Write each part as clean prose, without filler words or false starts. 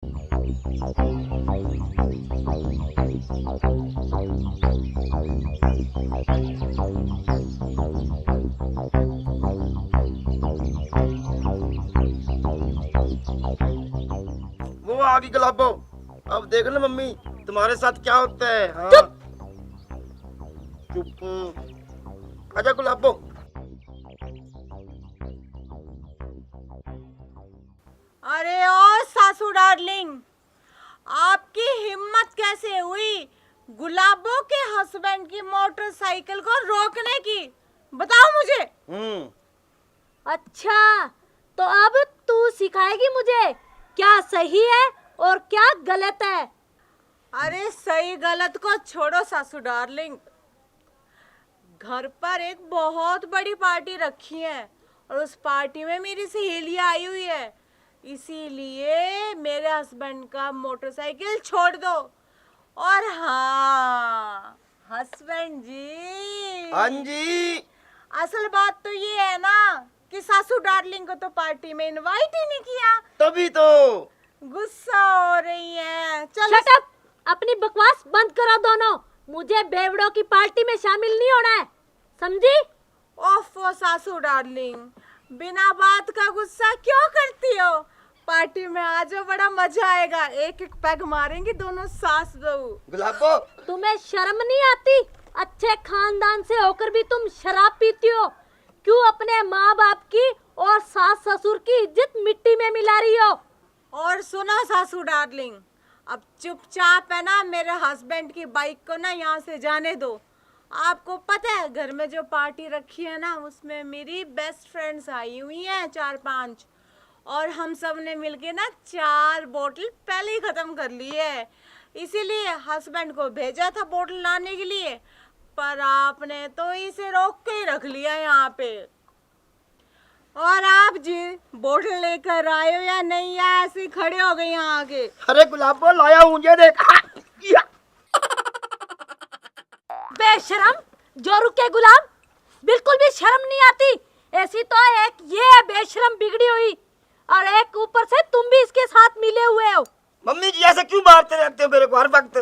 वो आ गई गुलाबो। अब देख लो मम्मी तुम्हारे साथ क्या होता है। हाँ चुप। आजा गुलाबो। अरे ओ सासू डार्लिंग, आपकी हिम्मत कैसे हुई गुलाबो के हस्बैंड की मोटरसाइकिल को रोकने की? बताओ मुझे। अच्छा, तो अब तू सिखाएगी मुझे क्या सही है और क्या गलत है। अरे सही गलत को छोड़ो सासू डार्लिंग, घर पर एक बहुत बड़ी पार्टी रखी है और उस पार्टी में मेरी सहेलियां आई हुई है, इसीलिए मेरे हस्बैंड का मोटरसाइकिल छोड़ दो। और हाँ हस्बैंड जी, हाँ जी। असल बात तो ये है ना कि सासू डार्लिंग को तो पार्टी में इनवाइट ही नहीं किया, तभी तो गुस्सा हो रही है। चलो शट अप, अपनी बकवास बंद करो दोनों। मुझे बेवड़ों की पार्टी में शामिल नहीं होना है, समझी? ओफो सासू डार्लिंग, बिना बात का गुस्सा क्यों करती हो? पार्टी में आ जाओ, बड़ा मजा आएगा। एक एक पैग मारेंगे दोनों सास बहू। गुलाबो। तुम्हें शर्म नहीं आती? अच्छे खानदान से होकर भी तुम शराब पीती हो। क्यों अपने माँ बाप की और सास ससुर की इज्जत मिट्टी में मिला रही हो? और सुनो सासू डार्लिंग, अब चुपचाप है ना मेरे हस्बैंड की बाइक को ना यहाँ से जाने दो। आपको पता है घर में जो पार्टी रखी है ना उसमें मेरी बेस्ट फ्रेंड्स आई हुई हैं 4-5, और हम सब ने मिलके ना 4 बोतल पहले ही खत्म कर ली है। इसीलिए हस्बैंड को भेजा था बोतल लाने के लिए, पर आपने तो इसे रोक के ही रख लिया यहाँ पे। और आप जी बोतल लेकर आए हो या नहीं, या ऐसे ही खड़े हो गए यहाँ आगे? अरे गुलाबो लाया हूँ, ये देख। बेशरम, जोरू के गुलाम, बिल्कुल भी शर्म नहीं आती। ऐसी तो एक ये है बेशरम बिगड़ी हुई, और एक ऊपर से तुम भी इसके साथ मिले हुए हो। मम्मी जी ऐसे क्यों मारते रहते हो मेरे को हर वक्त?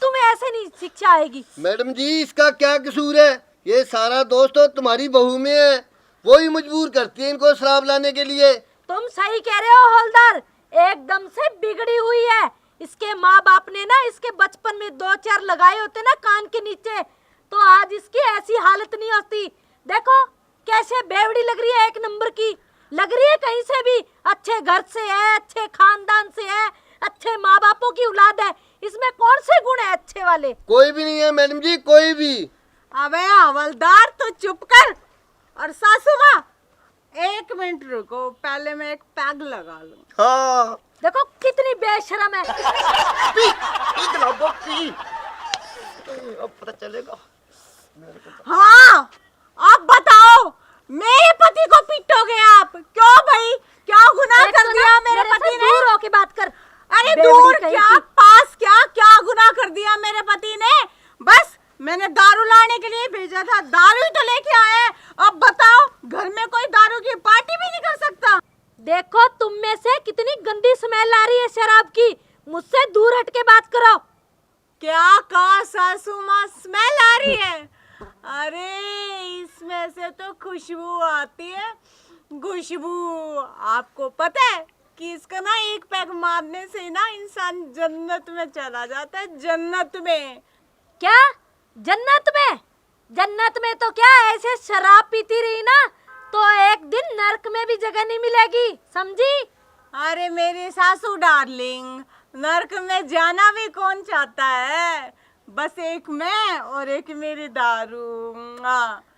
तुम्हें ऐसे नहीं शिक्षा आएगी। मैडम जी इसका क्या कसूर है? ये सारा दोष तो तुम्हारी बहू में है, वो ही मजबूर करती है इनको शराब लाने के लिए। तुम सही कह रहे हो हवलदार, एकदम से बिगड़ी हुई है। इसके माँ बाप ने ना इसके बचपन में 2-4 लगाए होते ना कान के नीचे, तो आज इसकी ऐसी हालत नहीं होती। देखो कैसे बेवड़ी लग रही है, एक नंबर की लग रही है। कहीं से भी अच्छे घर से है, अच्छे खानदान से है, अच्छे माँ बापों की औलाद है। इसमें कौन से गुण है अच्छे वाले? कोई भी नहीं है मैडम जी, कोई भी। अबे हवलदार तो चुप कर। और सासू माँ 1 मिनट रुको, पहले मैं एक पैग लगा लूं। हाँ देखो कितनी बेशरम है। पी गुलाबो पी, अब पता चलेगा। हाँ अब बताओ, मेरे पति को पीटोगे आप? क्यों भाई, क्या गुनाह एक कर तो दिया ना मेरे मेरे पति से ने? दूर होके बात कर। अरे बेवड़ी दूर कहीं क्या, की। पास क्या, क्या गुनाह कर दिया मेरे पति ने? बस मैंने दारू लाने के लिए भेजा था, दारू ही तो लेके आए हैं। अब बताओ, घर में कोई दारू की पार्टी भी नहीं कर सकता? देखो तुम में से कितनी गंदी स्मेल आ रही है शराब की। मुझसे दूर हट के बात करो। क्या कहा सासू माँ, स्मेल आ रही है? अरे इसमें से तो खुशबू आती है, खुशबू। आपको पता है कि इसका ना एक पैग मारने से ना इंसान जन्नत में चला जाता है, जन्नत में। क्या जन्नत में? जन्नत में तो क्या ऐसे शराब पीती रही ना तो एक दिन नरक में भी जगह नहीं मिलेगी, समझी? अरे मेरी सासू डार्लिंग, नरक में जाना भी कौन चाहता है? बस एक मैं और एक मेरी दारू।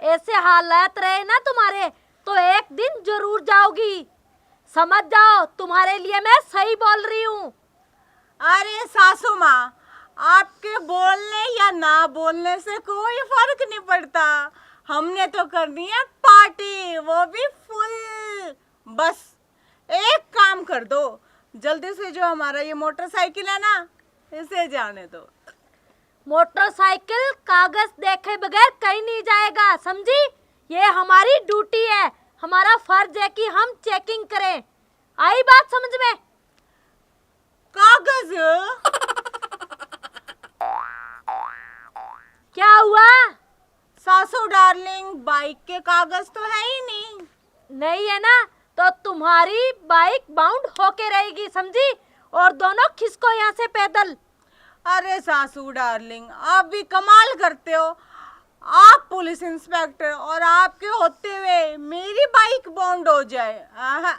ऐसे हालात रहे ना तुम्हारे तो एक दिन जरूर जाओगी, समझ जाओ। तुम्हारे लिए मैं सही बोल रही हूँ। अरे सासू माँ, आपके बोलने या ना बोलने से कोई फर्क नहीं पड़ता। हमने तो करनी है पार्टी, वो भी फुल। बस एक काम कर दो, जल्दी से जो हमारा ये मोटरसाइकिल है ना, इसे जाने दो। मोटरसाइकिल कागज देखे बगैर कहीं नहीं जाएगा, समझी? ये हमारी ड्यूटी है, हमारा फर्ज है कि हम चेकिंग करें। आई बात समझ में? बाइक के कागज तो है ही नहीं। नहीं है ना, तो तुम्हारी बाइक बाउंड होके रहेगी, समझी? और दोनों खिसको यहाँ से पैदल। अरे सासू डार्लिंग, आप भी कमाल करते हो। आप पुलिस इंस्पेक्टर और आपके होते हुए मेरी बाइक बाउंड हो जाए। आहा।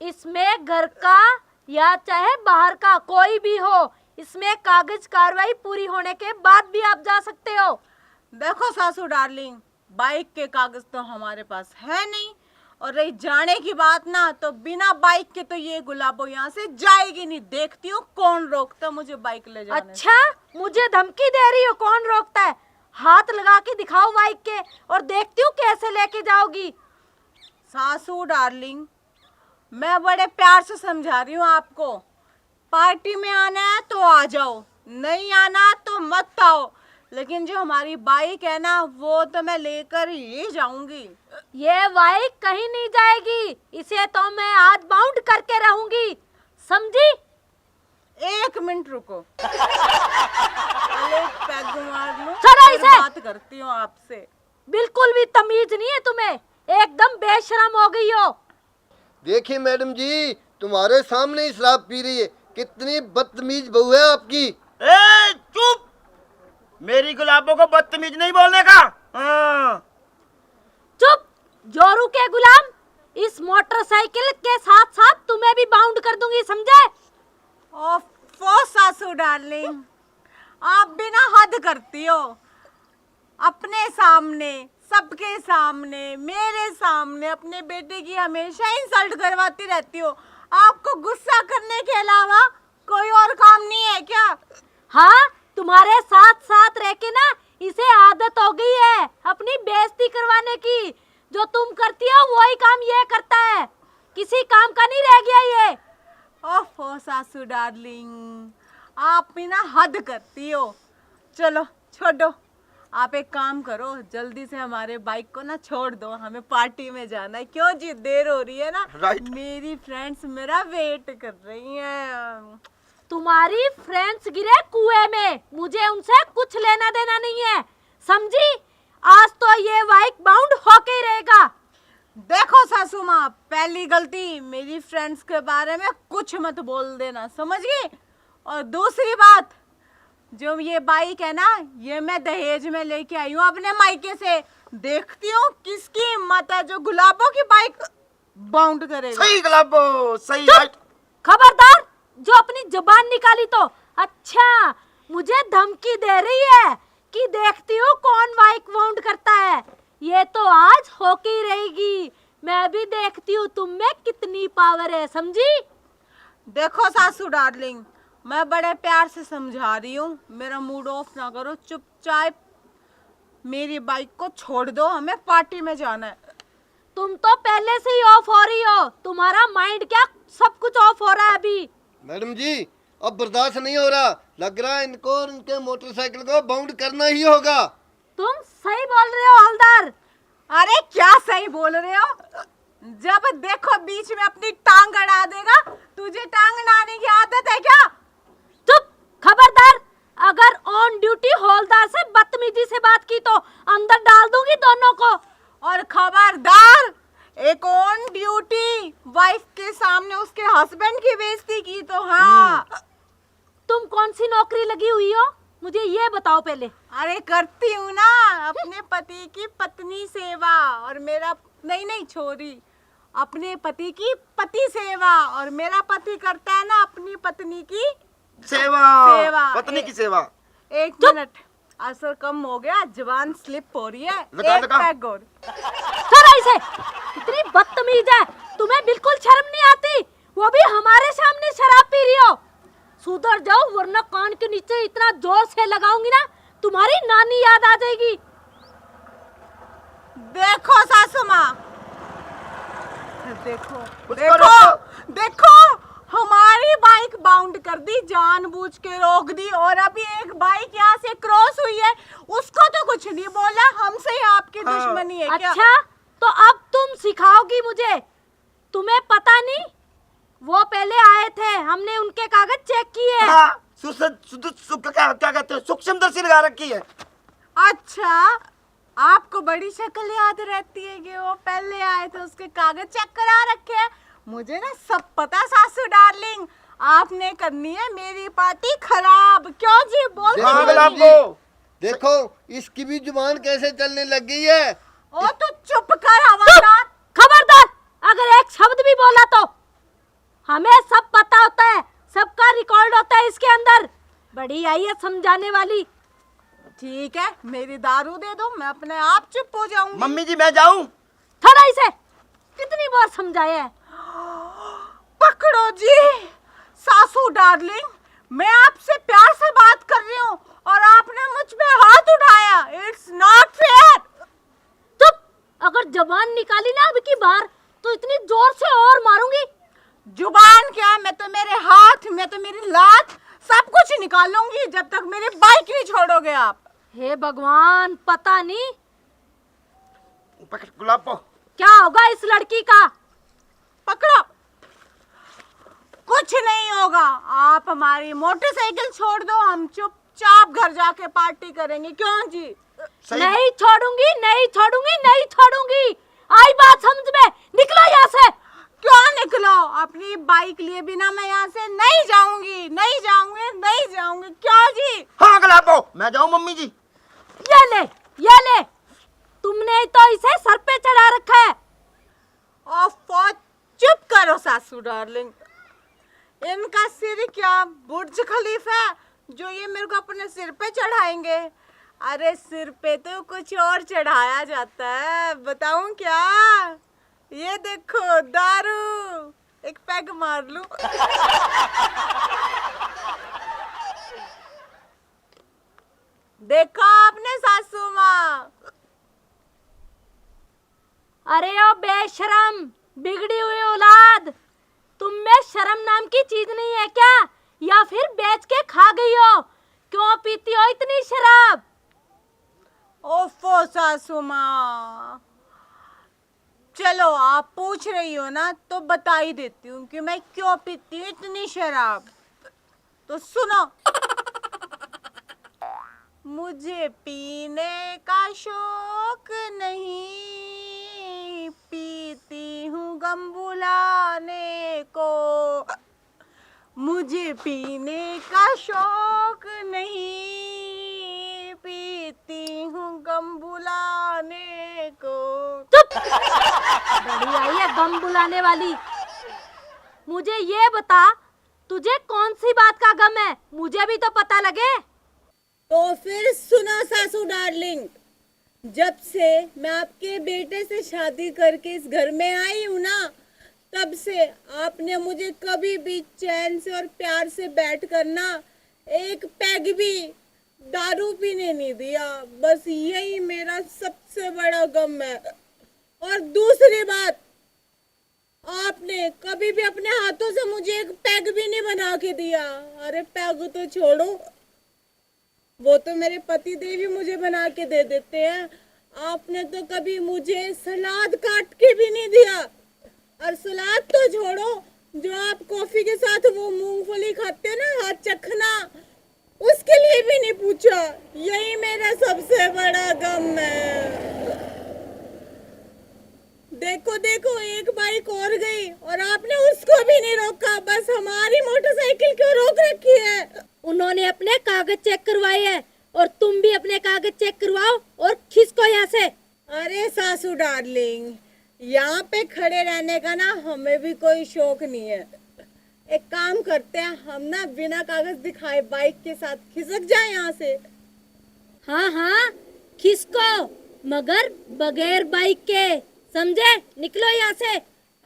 इसमें घर का या चाहे बाहर का कोई भी हो, इसमें कागज कार्रवाई पूरी होने के बाद भी आप जा सकते हो। देखो सासू डार्लिंग, बाइक के कागज तो हमारे पास है नहीं, और रही जाने की बात ना, तो बिना बाइक के तो ये गुलाबो यहाँ से जाएगी नहीं। देखती हूँ कौन रोकता मुझे बाइक ले जाने। अच्छा, मुझे धमकी दे रही हो? कौन रोकता है? हाथ लगा के दिखाओ बाइक के, और देखती हूँ कैसे लेके जाओगी। सासू डार्लिंग, मैं बड़े प्यार से समझा रही हूँ आपको। पार्टी में आना है तो आ जाओ, नहीं आना तो मत आओ, लेकिन जो हमारी बाइक है ना, वो तो मैं लेकर ही जाऊंगी। ये बाइक कहीं नहीं जाएगी, इसे तो मैं आज बाउंड करके रहूंगी, समझी? 1 मिनट रुको। एक पैग मार लूं, चलो फिर इसे। बात करती हूँ आपसे। बिल्कुल भी तमीज नहीं है तुम्हें, एकदम बेशरम हो गई हो। देखिए मैडम जी, तुम्हारे सामने ही शराब पी रही है। कितनी बदतमीज बहू है आपकी। ए चुप, मेरी गुलाबों को बदतमीज नहीं बोलने का। हाँ। चुप, जोरू के गुलाम। इस मोटरसाइकिल के साथ साथ तुम्हें भी बाउंड कर दूंगी, समझे? ओफो सासू डार्लिंग, आप बिना हद करती हो। अपने सामने, सबके सामने, मेरे सामने अपने बेटे की हमेशा इंसल्ट करवाती रहती हो। आपको गुस्सा करने के अलावा कोई और काम नहीं है क्या? हाँ, तुम्हारे साथ साथ रह के ना इसे आदत हो गई है अपनी बेइज्जती करवाने की। जो तुम करती हो वही काम ये करता है, किसी काम का नहीं रह गया ये। ओफो सासू डार्लिंग, आप भी ना हद करती हो। चलो छोड़ो, आप एक काम करो, जल्दी से हमारे बाइक को ना छोड़ दो, हमें पार्टी में जाना है। क्यों जी, देर हो रही है ना। Right. मेरी फ्रेंड्स मेरा वेट कर रही हैं। तुम्हारी फ्रेंड्स गिरे कुएं में, मुझे उनसे कुछ लेना देना नहीं है, समझी? आज तो ये बाइक बाउंड होके ही रहेगा। देखो सासू माँ, पहली गलती, मेरी फ्रेंड्स के बारे में कुछ मत बोल देना, समझ गई? और दूसरी बात, जो ये बाइक है ना, ये मैं दहेज में लेके आई हूँ अपने मायके से। देखती हूँ किसकी हिम्मत है जो गुलाबों की बाइक बाउंड करेगा। सही गुलाबो, सही। खबरदार, जो अपनी जुबान निकाली तो। अच्छा, मुझे धमकी दे रही है कि देखती हूँ कौन बाइक बाउंड करता है। ये तो आज होके ही रहेगी, मैं भी देखती हूँ तुम में कितनी पावर है, समझी? देखो सासू डार्लिंग, मैं बड़े प्यार से समझा रही हूँ, मेरा मूड ऑफ ना करो। चुपचाप मेरी बाइक को छोड़ दो, हमें पार्टी में जाना है। तुम तो पहले से ही ऑफ हो रही हो, तुम्हारा माइंड क्या सब कुछ ऑफ हो रहा है अभी। मैडम जी, अब बर्दाश्त नहीं हो रहा, लग रहा है इनको और इनके मोटरसाइकिल को बाउंड करना ही होगा। तुम सही बोल रहे हो हवलदार। अरे क्या सही बोल रहे हो? जब देखो बीच में अपनी टांग अड़ा देगा। तुझे टांग अड़ाने की आदत है क्या? चुप, खबरदार, अगर ऑन ड्यूटी हवलदार से बदतमीजी से बात की तो अंदर डाल दूंगी दोनों को। और खबरदार, एक ऑन ड्यूटी वाइफ के सामने उसके हस्बैंड की बेइज्जती की तो हाँ। तुम कौन सी नौकरी लगी हुई हो, मुझे ये बताओ पहले। अरे करती हूँ ना अपने पति की पत्नी सेवा, और मेरा नहीं छोरी, अपने पति की पति सेवा, और मेरा पति करता है ना अपनी पत्नी की सेवा। पत्नी की सेवा। 1 मिनट, असर कम हो गया, जवान स्लिप हो रही है। लगा, एक लगा। पैग और। चलो इसे, इतनी बदतमीज है, तुम्हें बिल्कुल शर्म नहीं आती, वो भी हमारे सामने शराब पी रही हो। सुधर जाओ वरना कान के नीचे इतना जोर से लगाऊंगी ना तुम्हारी नानी याद आ जाएगी। देखो सासू माँ, देखो कुछ देखो करो। देखो, हमारी बाइक बाउंड कर दी, जानबूझ के रोक दी, और अभी एक बाइक यहाँ से क्रॉस हुई है, उसको तो कुछ नहीं बोला। हमसे ही आपकी दुश्मनी है क्या? अच्छा, तो अब तुम सिखाओगी मुझे? तुम्हें पता नहीं, वो पहले आए थे, हमने उनके कागज चेक किए। हाँ, क्या कहते हैं, सूक्ष्मदर्शी लगा रखी है। अच्छा, आपको बड़ी शक्ल याद रहती है कि वो पहले आए थे, उसके कागज चेक करा रखे हैं। मुझे ना सब पता सासू डार्लिंग, आपने करनी है मेरी पार्टी खराब। क्यों जी बोल? हाँ गुलाबो, देखो इसकी भी जुबान कैसे चलने लग गई है। ओ तो चुप कर हवलदार। खबरदार, अगर एक शब्द भी बोला तो हमें सब पता होता है, सबका रिकॉर्ड होता है इसके अंदर। बड़ी आई है समझाने वाली। ठीक है, मेरी दारू दे दो, मैं अपने आप चुप हो जाऊंगी। मम्मी जी मैं जाऊं? थोड़ा इसे कितनी बार समझाया है। पकड़ो जी सासू डार्लिंग, मैं आपसे प्यार से बात कर रही हूँ और आपने मुझ पे हाथ उठाया। It's not fair. चुप, अगर जबान निकाली ना अब की बार तो इतनी जोर से और मारूंगी। जुबान क्या, मैं तो मेरे हाथ, मैं तो मेरी लात सब कुछ निकालूंगी जब तक मेरी बाइक नहीं छोड़ोगे आप। हे भगवान, पता नहीं पकड़ गुलाबो। क्या होगा इस लड़की का। पकड़ो। कुछ नहीं होगा, आप हमारी मोटरसाइकिल छोड़ दो, हम चुपचाप घर जाके पार्टी करेंगे। क्यों जी? नहीं छोड़ूंगी, नहीं छोड़ूंगी, नहीं छोड़ूंगी। आई बात समझ में? निकलो यहाँ से। क्यों निकलो? अपनी बाइक लिए बिना मैं यहाँ से नहीं जाऊंगी, नहीं जाऊंगी, नहीं जाऊंगी। क्यों जी? हाँ गुलाबो, मैं जाऊं मम्मी जी? ये ले, ये ले, तुमने तो इसे सर पे चढ़ा रखा है। ओफो, चुप करो सासू डार्लिंग। इनका सिर क्या बुर्ज खलीफा है जो ये मेरे को अपने सिर पे चढ़ाएंगे? अरे सिर पे तो कुछ और चढ़ाया जाता है, बताऊं क्या? ये देखो दारू, एक पैग मार लूं। देखा आपने सासू माँ? अरे ओ बेशरम, बिगड़ी हुई औलाद, तुम में शर्म नाम की चीज नहीं है क्या? या फिर बेच के खा गई हो? क्यों पीती हो इतनी शराब? ओफो सासू माँ, चलो आप पूछ रही हो ना तो बता ही देती हूँ कि मैं क्यों पीती हूँ इतनी शराब। तो सुनो, मुझे पीने का शौक नहीं, पीती हूँ गम भुलाने को। मुझे पीने का शौक नहीं, पीती हूँ गम भुलाने को। चुप, बड़ी आई है गम बुलाने वाली। मुझे ये बता, तुझे कौन सी बात का गम है? मुझे भी तो पता लगे। तो फिर सुनो सासू डार्लिंग, जब से मैं आपके बेटे से शादी करके इस घर में आई हूँ ना, तब से आपने मुझे कभी भी चैन से और प्यार से बैठ कर ना एक पैग भी दारू पीने नहीं दिया। बस यही मेरा सबसे बड़ा गम है। और दूसरी बात, आपने कभी भी अपने हाथों से मुझे एक पैग भी नहीं बना के दिया। अरे पैग तो छोड़ो, वो तो मेरे पति देव ही मुझे बना के दे देते हैं। आपने तो कभी मुझे सलाद काट के भी नहीं दिया। और सलाद तो छोड़ो, जो आप कॉफी के साथ वो मूंगफली खाते हो ना, हाथ चखना, उसके लिए भी नहीं पूछा। यही मेरा सबसे बड़ा गम है। देखो देखो, एक बाइक और गई और आपने उसको भी नहीं रोका, बस हमारी मोटरसाइकिल क्यों रोक रखी है? उन्होंने अपने कागज चेक करवाए हैं और तुम भी अपने कागज चेक करवाओ और खिसको यहाँ से। अरे सासू डार्लिंग, यहाँ पे खड़े रहने का ना हमें भी कोई शौक नहीं है। एक काम करते हैं, हम ना बिना कागज दिखाए बाइक के साथ खिसक जाए यहाँ से। हाँ हाँ खिसको, मगर बगैर बाइक के, समझे? निकलो यहाँ से।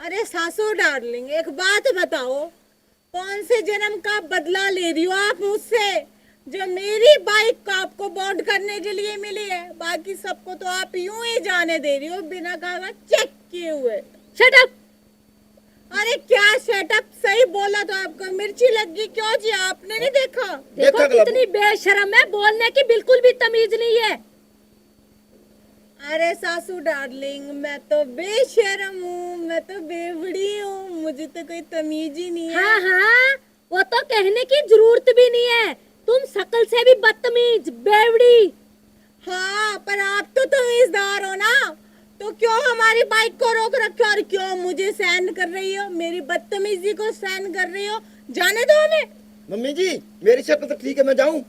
अरे सासू डार्लिंग, एक बात बताओ, कौन से जन्म का बदला ले रही हो आप मुझसे, जो मेरी बाइक को आपको बॉन्ड करने के लिए मिली है? बाकी सबको तो आप यूं ही जाने दे रही हो बिना कागज चेक किए हुए। Shut up. अरे क्या शटअप? सही बोला तो आपको मिर्ची लग गई। क्यों जी, आपने नहीं देखा? देखो कितनी बेशरम है, बोलने की बिल्कुल भी तमीज नहीं है। अरे सासू डार्लिंग, मैं तो बेशरम हूँ, मैं तो बेवड़ी हूँ, मुझे तो कोई तमीज ही नहीं है। हाँ हाँ, वो तो कहने की जरूरत भी नहीं है, तुम शकल से भी बदतमीज, बेवड़ी। हाँ, पर आप तो तमीजदार हो ना, तो क्यों हमारी बाइक को रोक रखे और क्यों मुझे सहन कर रही हो, मेरी बदतमीजी को सहन कर रही हो? जाने दो हमें। मम्मी जी मेरी शक्ल तो ठीक है, मैं जाऊं?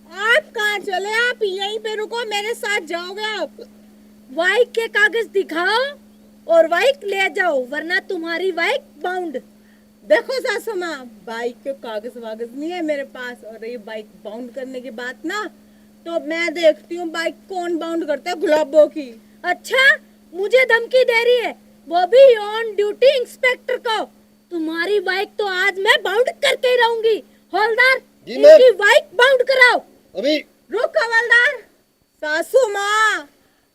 आप कहाँ चले? आप यहीं पे रुको, मेरे साथ जाओगे आप? बाइक के कागज दिखाओ और बाइक ले जाओ, वरना तुम्हारी बाइक बाउंड। देखो सासू माँ, बाइक के कागज वागज नहीं है मेरे पास, और ये बाइक बाउंड करने की बात ना, तो मैं देखती हूँ बाइक कौन बाउंड करता है, गुलाबों की। अच्छा, मुझे धमकी दे रही है, वो भी ऑन ड्यूटी इंस्पेक्टर को। तुम्हारी बाइक तो आज मैं बाउंड करके ही रहूंगी। हवलदार, जी मैम। इनकी बाइक बाउंड कराओ। अभी रुक हवलदार। सासू माँ,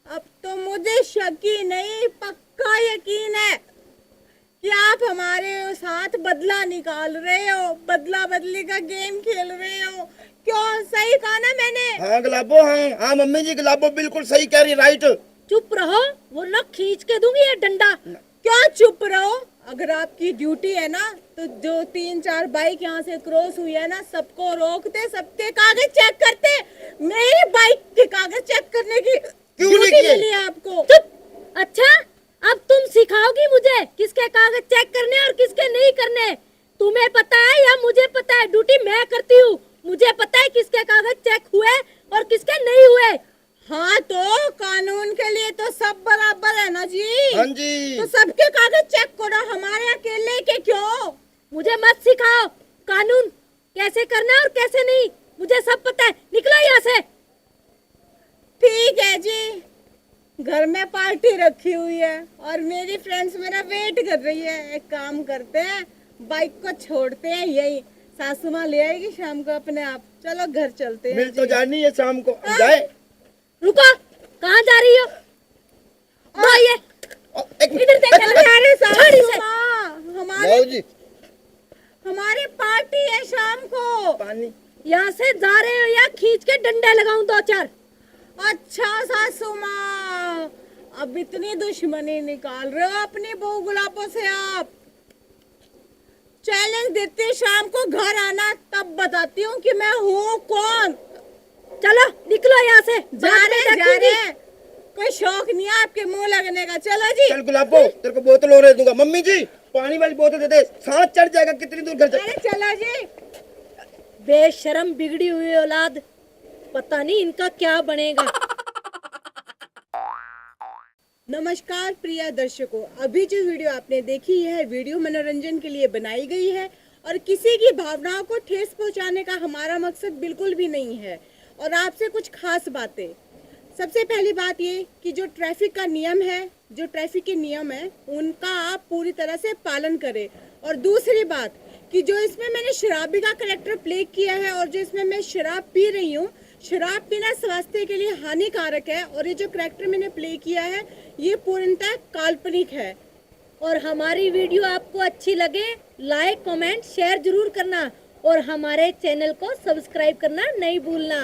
अब तो मुझे शक ही नहीं, पक्का यकीन है कि आप हमारे साथ बदला निकाल रहे हो, बदला बदली का गेम खेल रहे हो। क्यों? सही कहा ना मैंने? हाँ गुलाबो, हाँ हाँ मम्मी जी, गुलाबो बिल्कुल सही कह रही, राइट। चुप रहो, वरना खींच के दूंगी ये डंडा। क्या चुप रहो? अगर आपकी ड्यूटी है ना, तो जो 3-4 बाइक यहाँ से क्रॉस हुई है ना, सबको रोकते, सबके कागज चेक करते। मेरी बाइक के कागज चेक करने की क्यों नहीं ड्यूटी किए? मिली है आपको। चुप। अच्छा, अब तुम सिखाओगी मुझे किसके कागज चेक करने और किसके नहीं करने? तुम्हें पता है या मुझे पता है? ड्यूटी मैं करती हूँ, मुझे पता है किसके कागज चेक हुए और किसके नहीं हुए। हाँ, तो कानून के लिए तो सब बराबर है ना जी। हाँ जी। तो सबके कागज चेक करो, हमारे अकेले के क्यों? मुझे मत सिखाओ कानून कैसे करना और कैसे नहीं, मुझे सब पता है। निकलो यहाँ से। ठीक है जी, घर में पार्टी रखी हुई है और मेरी फ्रेंड्स मेरा वेट कर रही है। एक काम करते हैं, बाइक को छोड़ते हैं यही, सासू माँ ले आएगी शाम को अपने आप। चलो घर चलते हैं मिल तो जी। जानी है शाम को, हाँ। जाए। रुको, कहाँ जा रही हो? दो ये एक इधर देख, चलो। अरे छोड़ी सासू से। माँ, लाओ जी। हमारी पार्टी है शाम को। पानी। यहाँ से जा रहे हो या खींच के डंडे लगाऊं 2-4? अच्छा सासू माँ, अब इतनी दुश्मनी निकाल रहे हो अपनी बहू गुलाबों से आप? चैलेंज देती हूँ, शाम को घर आना, तब बताती हूँ कि मैं हूँ कौन। चलो निकलो यहाँ से। जा रहे। कोई शौक नहीं है आपके मुंह लगने का। चलो जी। चल गुलाबो, तेरे को बोतल और दूंगा। मम्मी जी पानी वाली बोतल दे दे, सांस चढ़ जाएगा। कितनी दूर घर अरे चलो जी। बेशरम बिगड़ी हुई औलाद, पता नहीं इनका क्या बनेगा। नमस्कार प्रिय दर्शकों, अभी जो वीडियो आपने देखी यह वीडियो मनोरंजन के लिए बनाई गई है और किसी की भावनाओं को ठेस पहुंचाने का हमारा मकसद बिल्कुल भी नहीं है। और आपसे कुछ खास बातें। सबसे पहली बात ये कि जो ट्रैफिक का नियम है, जो ट्रैफिक के नियम है, उनका आप पूरी तरह से पालन करें। और दूसरी बात कि जो इसमें मैंने शराबी का कैरेक्टर प्ले किया है और जो इसमें मैं शराब पी रही हूँ, शराब पीना स्वास्थ्य के लिए हानिकारक है। और ये जो कैरेक्टर मैंने प्ले किया है ये पूर्णतः काल्पनिक है। और हमारी वीडियो आपको अच्छी लगे, लाइक कमेंट शेयर जरूर करना और हमारे चैनल को सब्सक्राइब करना नहीं भूलना।